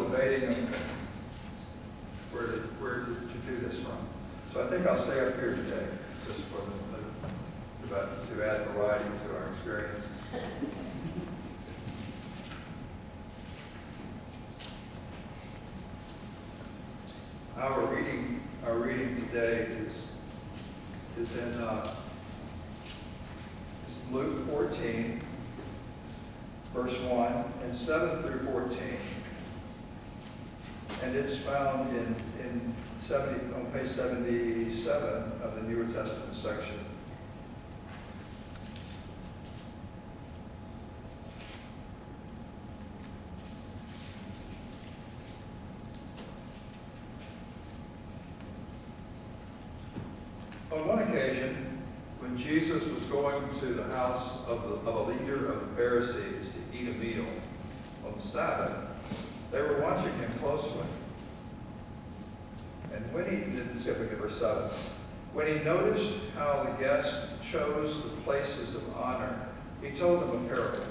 debating where to do this from. So I think I'll stay up here today, just for to add variety to our experience. Our reading today is in Luke 14, verse 1, and 7 through 14. And it's found on page 77 of the Newer Testament section. On one occasion, when Jesus was going to the house of a leader of the Pharisees to eat a meal on the Sabbath, they were watching him closely. And verse 7, when he noticed how the guests chose the places of honor, he told them a parable.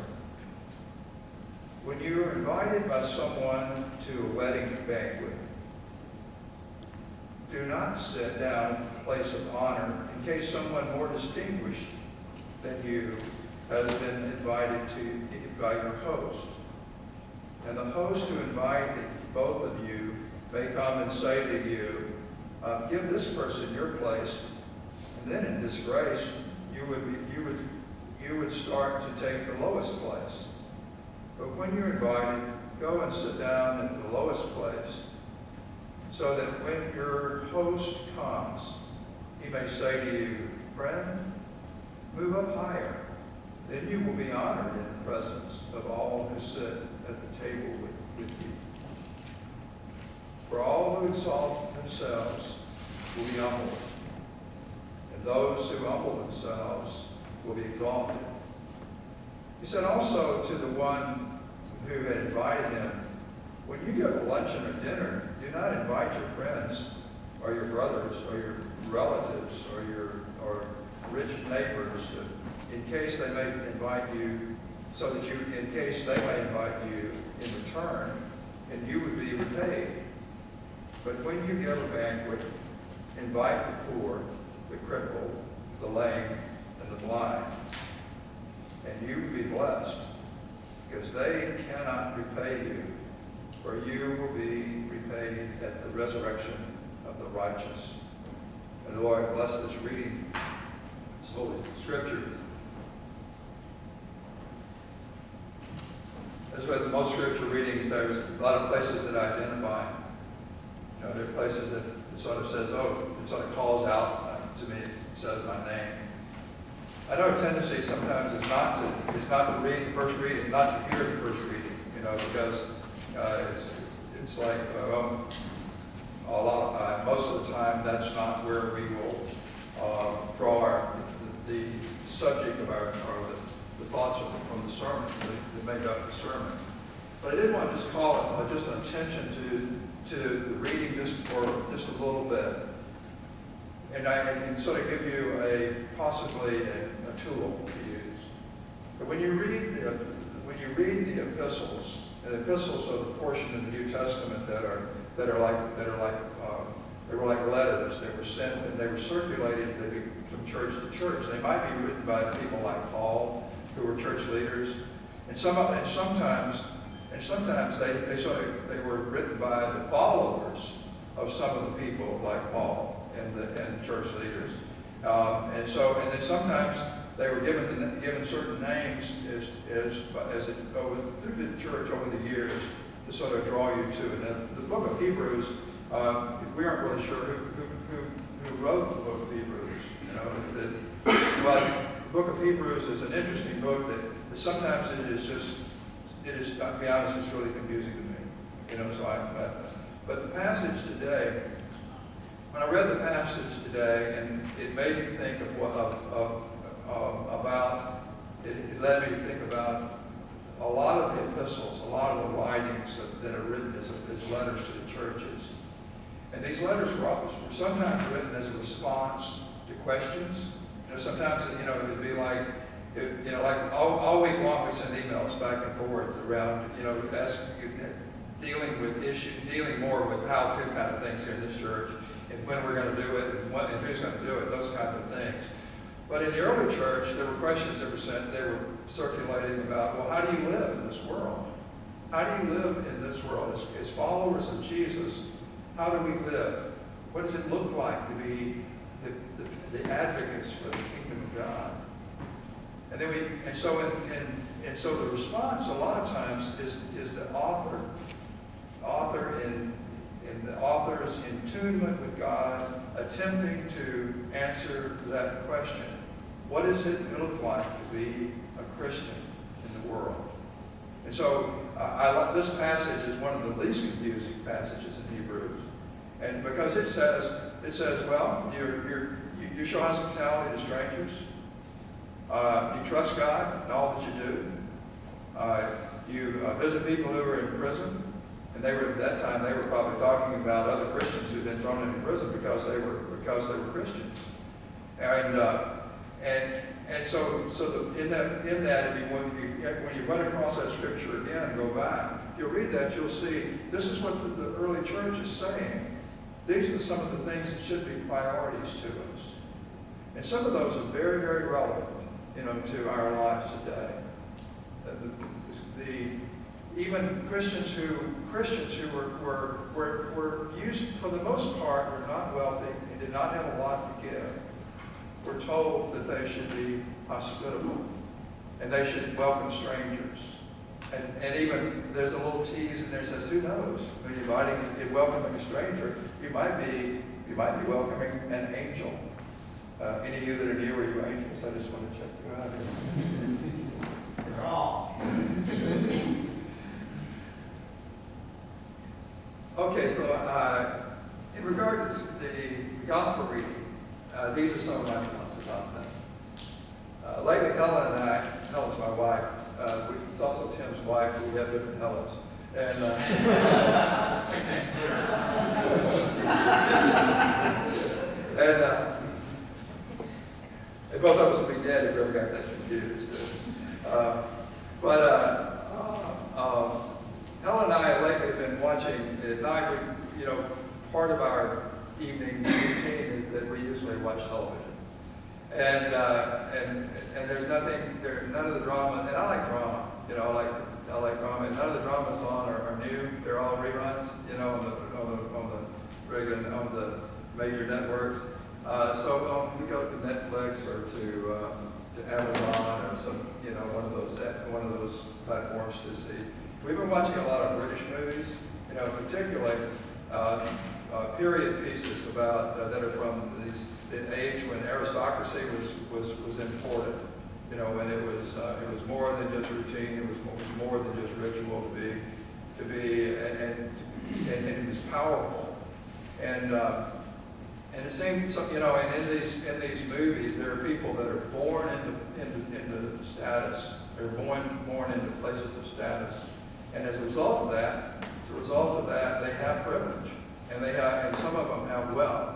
When you are invited by someone to a wedding banquet, do not sit down at the place of honor in case someone more distinguished than you has been invited by your host. And the host who invited both of you may come and say to you, give this person your place, and then in disgrace you would start to take the lowest place. But when you're invited, go and sit down at the lowest place, so that when your host comes, he may say to you, friend, move up higher. Then you will be honored in the presence of all who sit at the table with you. For all who exalt themselves will be humbled, and those who humble themselves will be exalted. He said also to the one who had invited him, when you give a luncheon or dinner, do not invite your friends or your brothers or your relatives or rich neighbors in case they may invite you, in case they may invite you in return, and you would be repaid. But when you give a banquet, invite the poor, the crippled, the lame, and the blind, and you will be blessed, because they cannot repay you, for you will be repaid at the resurrection of the righteous. And the Lord bless this reading, His holy Scripture. As with most Scripture readings, there's a lot of places that identify. There are places that it sort of says, it sort of calls out to me, it says my name. I know a tendency sometimes is not to read the first reading, not to hear the first reading, because it's like most of the time that's not where we will draw the subject of the thoughts from the sermon that make up the sermon. But I did want to just call it just an attention to the reading just for just a little bit, and I can sort of give you possibly a tool to use. But when you read the epistles. The epistles are the portion of the New Testament that were like letters. They were sent and they were circulated from church to church. They might be written by people like Paul, who were church leaders, and sometimes they were written by the followers of some of the people like Paul and church leaders, and then sometimes they were given certain names as it through the church over the years to sort of draw you to it. Now, the book of Hebrews, we aren't really sure who wrote the book of Hebrews. But the book of Hebrews is an interesting book that sometimes it is, to be honest, it's really confusing to me. But the passage today, when I read the passage today, and it made me think it led me to think about a lot of the epistles, a lot of the writings that are written as letters to the churches. And these letters were sometimes written as a response to questions. Sometimes it'd be like all week long we send emails back and forth around asking dealing more with how-to kind of things here in this church, and when we're going to do it, and who's going to do it, those kind of things. But in the early church, there were questions that were sent, they were circulating about, well, how do you live in this world? How do you live in this world? As followers of Jesus, how do we live? What does it look like to be the advocates for the kingdom of God? And so the response a lot of times is the author in the author's attunement with God, attempting to answer that question. What does it look like to be a Christian in the world? And so this passage is one of the least confusing passages in Hebrews, and because it says, well, you show hospitality to strangers. You trust God in all that you do. You visit people who are in prison, and at that time they were probably talking about other Christians who'd been thrown into prison because they were Christians. And so in that when you run across that scripture again and go back, you'll read that, you'll see this is what the early church is saying. These are some of the things that should be priorities to us. And some of those are very, very relevant, to our lives today. Even Christians who were used, for the most part, were not wealthy and did not have a lot to give, were told that they should be hospitable and they should welcome strangers. And even there's a little tease in there that says, who knows? When you're welcoming a stranger, you might be welcoming an angel. Any of you that are new, are you angels? I just want to check you out here. You're all. Okay, so in regard to the gospel reading, these are some of my thoughts about them. Lately, Helen's my wife. It's also Tim's wife. We have different Helens. And and both of us would be dead if we ever got that confused. Helen and I lately have been watching at night. Part of our evening routine is that we usually watch television, and there's none of the drama. And I like drama. I like drama. And none of the dramas on are new. They're all reruns. On the major networks. So we go to Netflix or to Amazon or some one of those platforms to see. We've been watching a lot of British movies, particularly period pieces about that are from the age when aristocracy was important. When it was more than just routine. It was more than just ritual to be and it was powerful. And it seems, and in these movies, there are people that are born into status. They're born into places of status, and as a result of that, they have privilege, and some of them have wealth.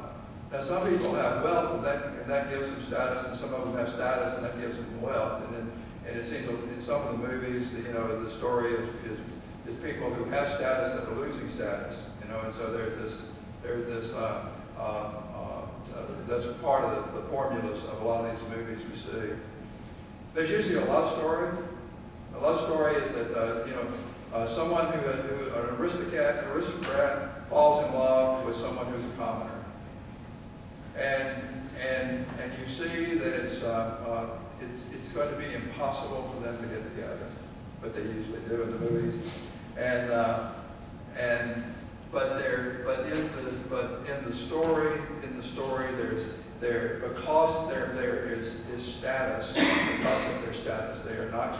Now, some people have wealth, and that gives them status, and some of them have status, and that gives them wealth. And it seems in some of the movies, the story is people who have status that are losing status. And so there's this. That's part of the formulas of a lot of these movies we see. There's usually a love story. A love story is that someone an aristocrat falls in love with someone who's a commoner, and you see that it's going to be impossible for them to get together, but they usually do in the movies, but in the story, because there is status, because of their status, they are not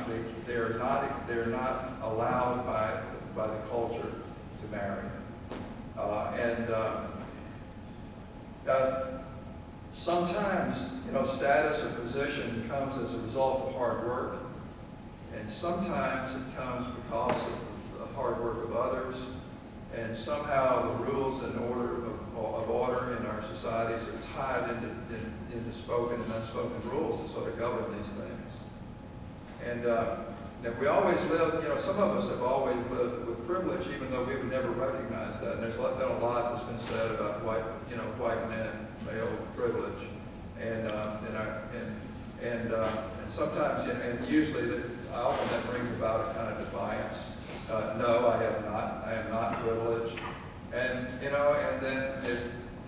allowed by the culture to marry. Sometimes, status or position comes as a result of hard work, and sometimes it comes because of the hard work of others. And somehow the rules and order in our societies are tied into spoken and unspoken rules that sort of govern these things. And we always live, some of us have always lived with privilege, even though we would never recognize that. And there's been a lot that's been said about white men, male privilege, and sometimes, and usually, often that brings about a kind of defiance. No, I have not. I am not privileged. And and then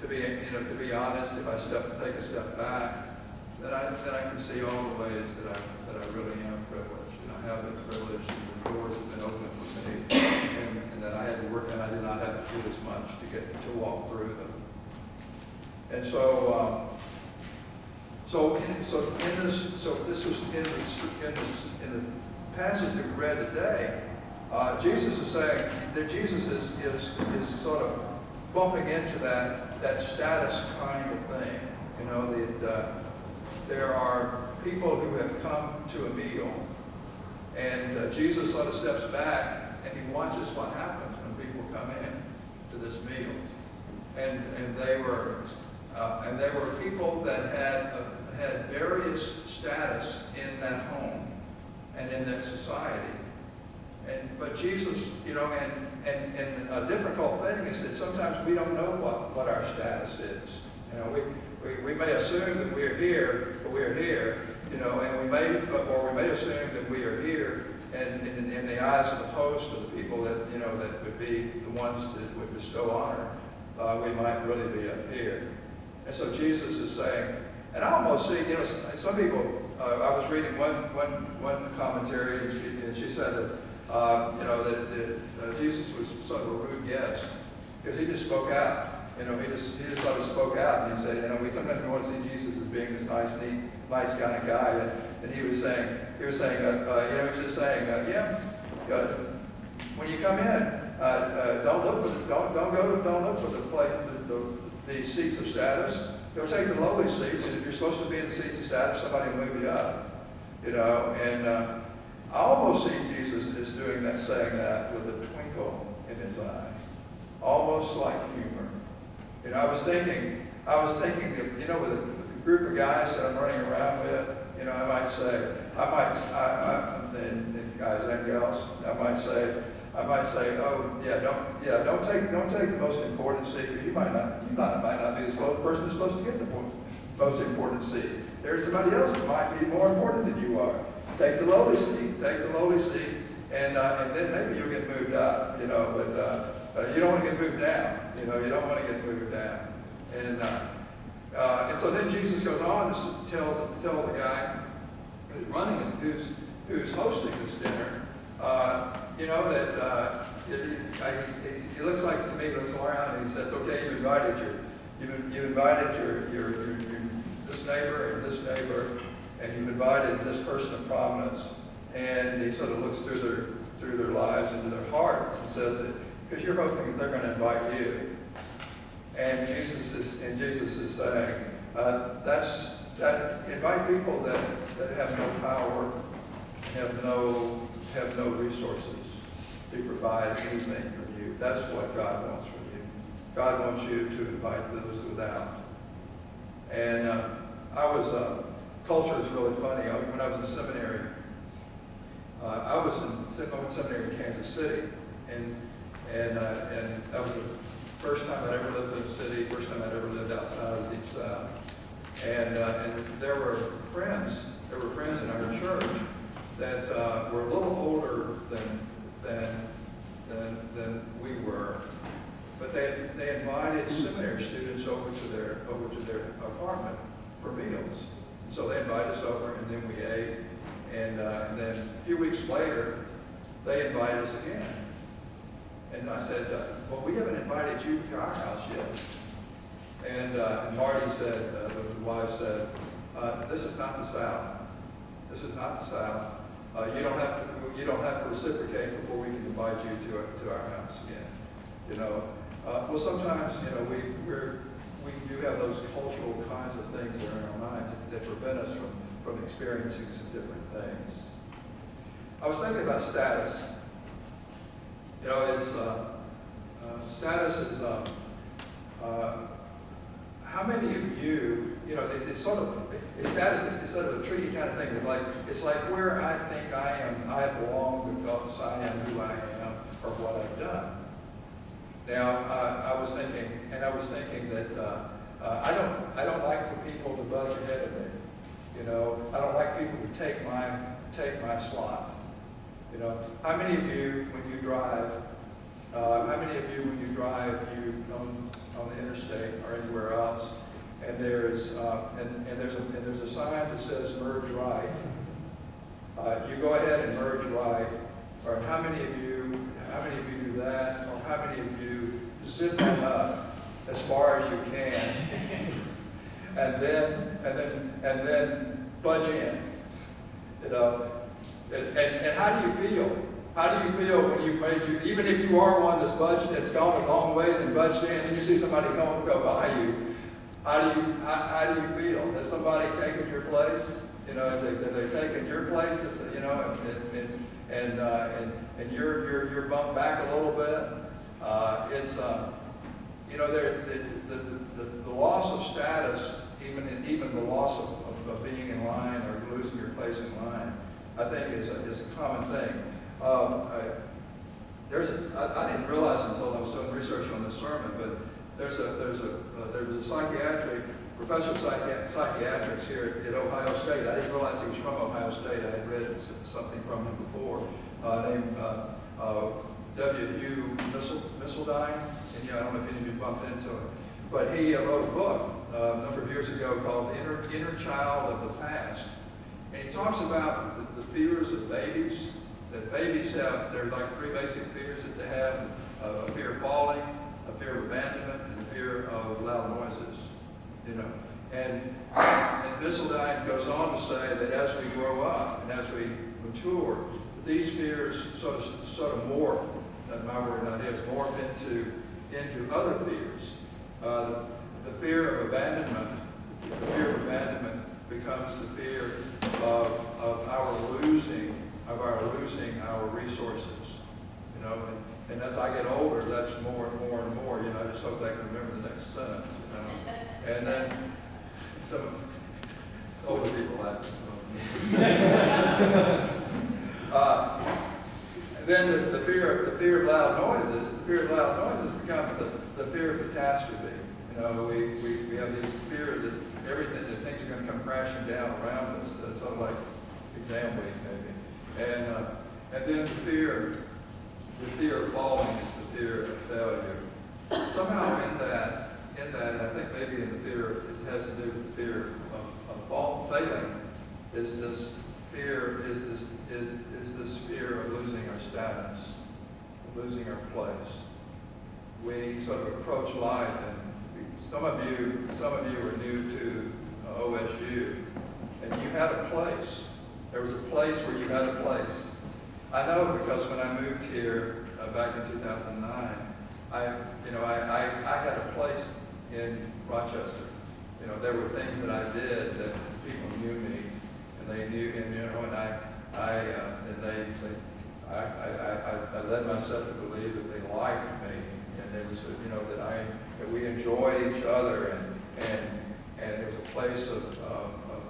to be honest, if I take a step back, then I can see all the ways that I really am privileged. I have the privilege, and the doors have been opened for me, and that I had to work, and I did not have to do as much to walk through them. And in the passage that we read today, Jesus is saying that Jesus is sort of bumping into that status kind of thing. That there are people who have come to a meal, and Jesus sort of steps back and he watches what happens when people come in to this meal. And they were people that had various status in that home and in that society. But Jesus, and a difficult thing is that sometimes we don't know what our status is. We may assume that we're here, but we're here, and we may assume that we are here, and in the eyes of the host, of the people that that would be the ones that would bestow honor, we might really be up here. And so Jesus is saying, and I almost see, some people. I was reading one commentary, and she said that that Jesus was sort of a rude guest because he just spoke out. He just sort of spoke out, and he said, we sometimes want to see Jesus as being this nice, neat, nice kind of guy, and he was saying, when you come in, don't look for the seats of status. Go take the lowly seats, and if you're supposed to be in the seats of status, somebody will move you up. And I almost see Jesus as saying that with a twinkle in his eye, almost like humor. I was thinking, with a group of guys that I'm running around with, I might say, and guys and gals, I might say, don't take the most important seat. You might not be the person who's supposed to get the most important seat. There's somebody else that might be more important than you are. Take the lowly seat, and then maybe you'll get moved up. But you don't want to get moved down. You don't want to get moved down. And so then Jesus goes on to tell the guy who's running it, who's hosting this dinner, that he looks like, to me, he looks around and he says, okay, you've invited your this neighbor and this neighbor, and you've invited this person of prominence, and he sort of looks through their lives into their hearts and says that because you're hoping that they're going to invite you. And Jesus is saying, invite people that have no power, have no resources to provide anything from you. That's what God wants from you. God wants you to invite those without. And culture is really funny. When I was in seminary, I went to seminary in Kansas City, and that was the first time I'd ever lived in a city, first time I'd ever lived outside of the Deep South. And there were friends in our church that were a little older than we were, but they invited seminary students over to their apartment for meals. So they invited us over, and then we ate, and then a few weeks later, they invited us again. And I said, well, we haven't invited you to our house yet. And Marty said, the wife said, this is not the South. This is not the South. You don't have to reciprocate before we can invite you to our house again. Well, sometimes we do have those cultural kinds of things that are in our minds that prevent us from experiencing some different things. I was thinking about status. Status is how many of you, it's sort of, status is sort of a tricky kind of thing. It's like where I think I am, I belong because I am who I am or what I've done. Now, I was thinking that I don't like for people to budge ahead of me. I don't like people to take my slot. How many of you, when you drive, you on the interstate or anywhere else, and there's a sign that says merge right. You go ahead and merge right. Or how many of you do that? Or how many of you zip on up as far as you can, and then budge in? And how do you feel? How do you feel when you've even if you are one that's gone a long ways and budged in, and you see somebody go by you? How do you feel? Has somebody taken your place? Have they taken your place? And you're bumped back a little bit. The loss of status, even the loss of being in line or losing your place in line, I think is a common thing. I didn't realize until I was doing research on this sermon, but there was a psychiatric professor of psychiatrics here at Ohio State. I didn't realize he was from Ohio State. I had read something from him before, named W.U. Missildine. And I don't know if any of you bumped into him, but he wrote a book a number of years ago called Inner Child of the Past. And he talks about the fears of babies, that babies have. There are like three basic fears that they have: a fear of falling, a fear of abandonment, and a fear of loud noises. And Missildine goes on to say that as we grow up and as we mature, these fears sort of morph. My word, not his, morph into other fears. The fear of abandonment. The fear of abandonment becomes the fear of our losing our resources. And as I get older, that's more and more and more. I just hope I can remember the next sentence. And then some older people laugh. And then the fear of loud noises. The fear of loud noises becomes the fear of catastrophe. We have this fear that everything, that things are going to come crashing down around us. Sort of like exam week, maybe. And then the fear of falling is the fear of failure. Somehow in that, I think maybe in the fear, it has to do with the fear of failing. Is this fear of losing our status, of losing our place? We sort of approach life, and some of you are new to OSU, and you had a place. There was a place where you had a place. I know because when I moved here back in 2009, I had a place in Rochester. There were things that I did that people knew me, and they knew, and I led myself to believe that they liked me, and there was, that we enjoyed each other, and there was a place of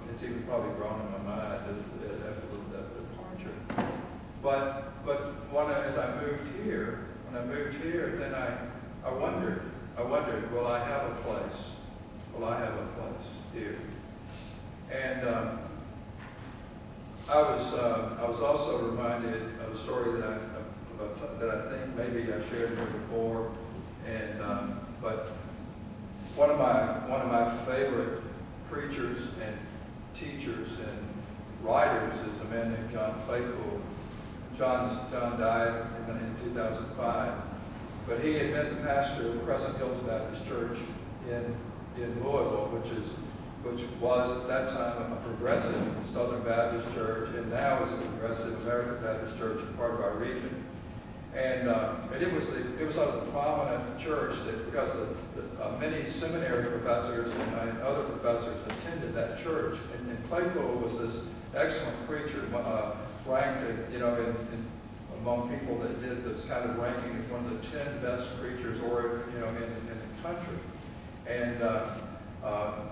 it's even probably grown in my mind after the departure. But as I moved here, then I wondered, will I have a place? Will I have a place here? And I was also reminded of a story that I think maybe I shared here before, and but one of my favorite preachers and teachers and writers is a man named John Claypool. John died in 2005, but he had been the pastor of Crescent Hills Baptist Church in Louisville, which was at that time a progressive Southern Baptist church, and now is a progressive American Baptist church in part of our region. And it was sort of the prominent church that because many seminary professors and other professors attended that church, and Claypool was this excellent preacher, ranked among people that did this kind of ranking as one of the 10 best preachers in the country, and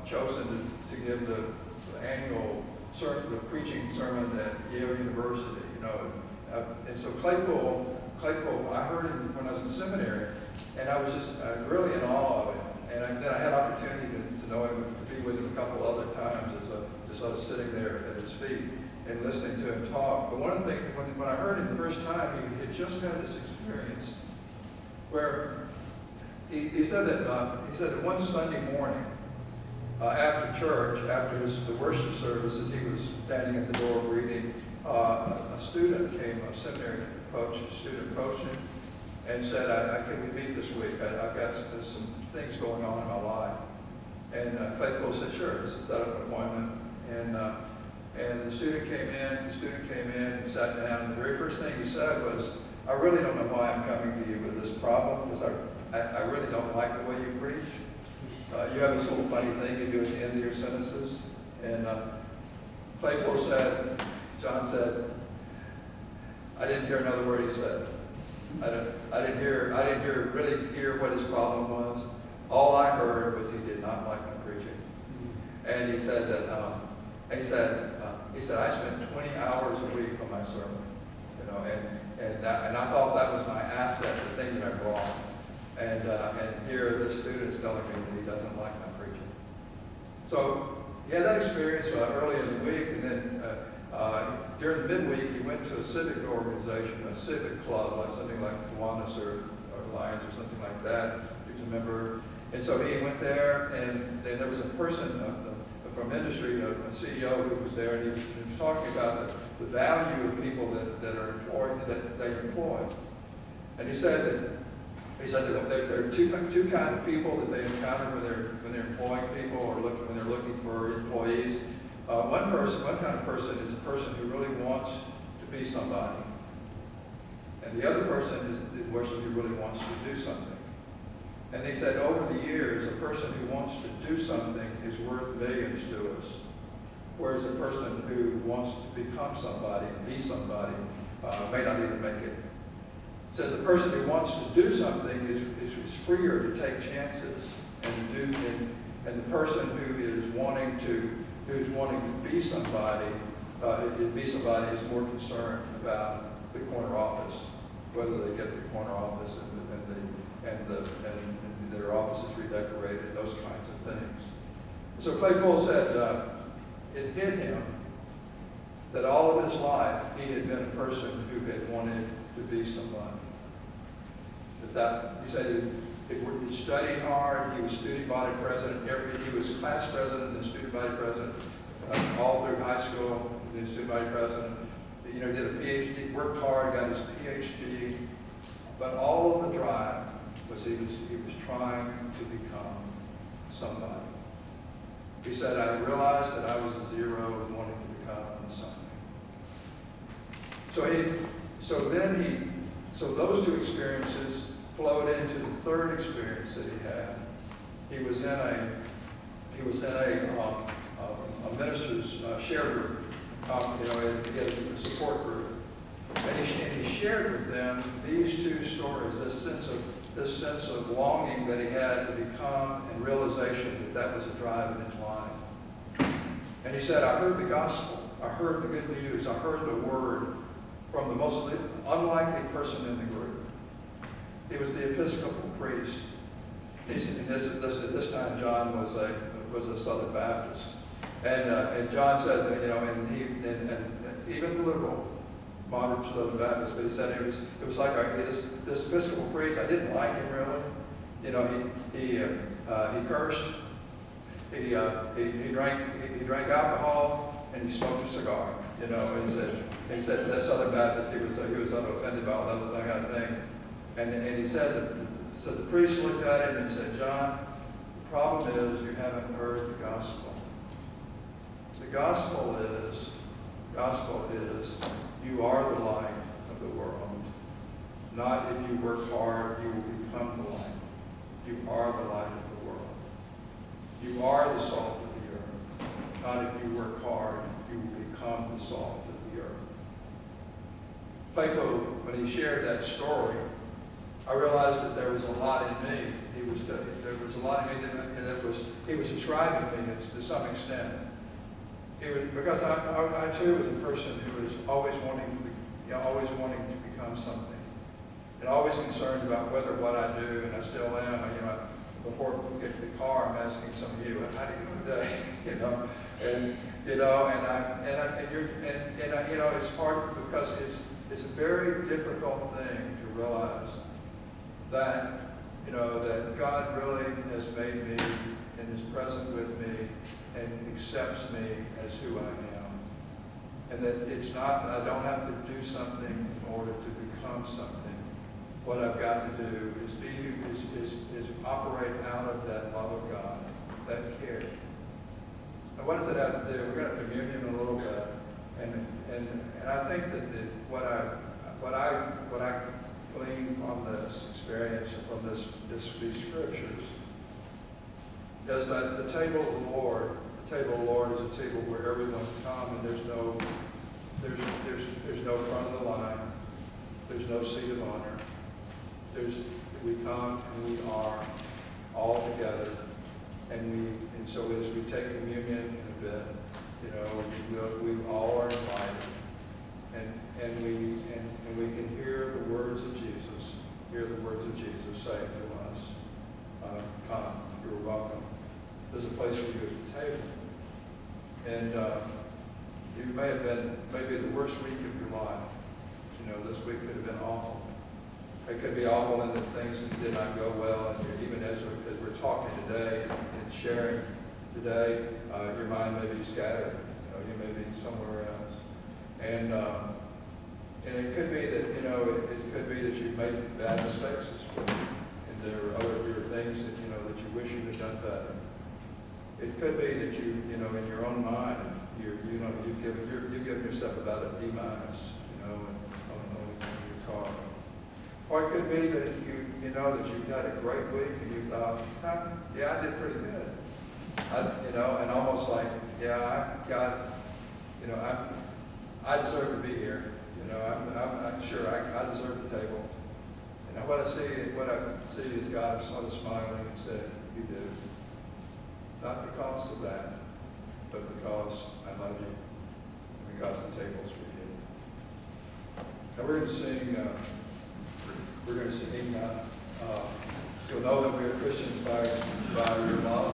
chosen to give the annual the preaching sermon at Yale University, you know. And so Claypool, I heard him when I was in seminary, and I was just really in awe of him. And then I had opportunity to know him, to be with him a couple other times as just sort of sitting there at his feet and listening to him talk. But one of the things, when I heard him the first time, he had just had this experience where he said that one Sunday morning, after church, after the worship services, he was standing at the door greeting. A student came, a seminary coach, a student approached him and said, "Can we meet this week? I've got some things going on in my life." And Claypool said, "Sure." Set up an appointment, and the student came in and sat down. And the very first thing he said was, "I really don't know why I'm coming to you with this problem, because I really don't like the way you preach. You have this little funny thing you do at the end of your sentences." And Claypool said, John said, "I didn't hear another word he said. I didn't really hear what his problem was. All I heard was he did not like my preaching." And he said that he said I spent 20 hours a week on my sermon, you know, and I thought that was my asset, the thing that I brought. And here this student is telling me that he doesn't like my preaching. So he had that experience early in the week, and then during the midweek he went to a civic organization, a civic club, like something like Kiwanis or Lions or something like that. He was a member. And so he went there, and there was a person from industry, a CEO who was there, and he was talking about the value of people that are employed, that they employ. And he said that there are two kinds of people that they encounter when they're employing people or when they're looking for employees. One kind of person is a person who really wants to be somebody, and the other person is the person who really wants to do something. And they said over the years, a person who wants to do something is worth millions to us, whereas a person who wants to become somebody and be somebody may not even make it. So the person who wants to do something is freer to take chances and the person who is wanting to be somebody is more concerned about the corner office, whether they get the corner office and their office is redecorated, those kinds of things. So Claypool said it hit him that all of his life he had been a person who had wanted to be somebody. He said he studied hard. He was student body president. He was class president and student body president all through high school. He was student body president. You know, did a PhD, worked hard, got his PhD. But all of the drive was he was trying to become somebody. He said, "I realized that I was a zero and wanted to become something." So those two experiences flowed into the third experience that he had. He was in a minister's share group, he had a support group, and he shared with them these two stories. This sense of longing that he had to become, and realization that was a drive in his life. And he said, "I heard the gospel. I heard the good news. I heard the word from the most unlikely person in the group. He was the Episcopal priest. At this time, John was a Southern Baptist, and John said that, and even liberal, moderate Southern Baptist, but he said it was like this Episcopal priest. I didn't like him really. You know, he cursed. He drank alcohol, and he smoked a cigar. You know, and he said that Southern Baptist, he was offended by all those kind of things. And he said, so the priest looked at him and said, "John, the problem is you haven't heard the gospel. The gospel is you are the light of the world. Not if you work hard, you will become the light. You are the light of the world. You are the salt of the earth. Not if you work hard, you will become the salt of the earth." Claypool, when he shared that story, I realized that there was a lot in me. There was a lot in me he was describing me to some extent. Because I too was a person who was always wanting to become something. And always concerned about whether what I do, and I still am, before we get to the car, I'm asking some of you, how do you do today? It's hard because it's a very difficult thing to realize that, that God really has made me and is present with me and accepts me as who I am. And that it's not, I don't have to do something in order to become something. What I've got to do is operate out of that love of God, that care. Now, what does it have to do? We're going to communion a little bit, and I think that what I glean from this experience and from these scriptures is that the table of the Lord is a table where everyone can come, and there's no front of the line, there's no seat of honor. We come and we are all together, and so as we take communion in a bit, we all are invited, and we can hear the words of Jesus, saying to us, "Come, you're welcome. There's a place for you at the table." And you may have been maybe the worst week of your life. This week could have been awful. It could be awful in the things that did not go well, and even as we're talking today and sharing today, your mind may be scattered. You may be somewhere else, and it could be that it could be that you've made bad mistakes this week, and there are things that that you wish you had done better. It could be that you in your own mind you've given yourself about a D minus, and on your car. Or it could be that that you've had a great week and you thought, yeah, I did pretty good. And almost like, yeah, I deserve to be here. I'm sure I deserve the table. And what I see is God sort of smiling and said, you do. Not because of that, but because I love you, and because the table's for you. Now we're going to sing. You'll know that we are Christians by your love.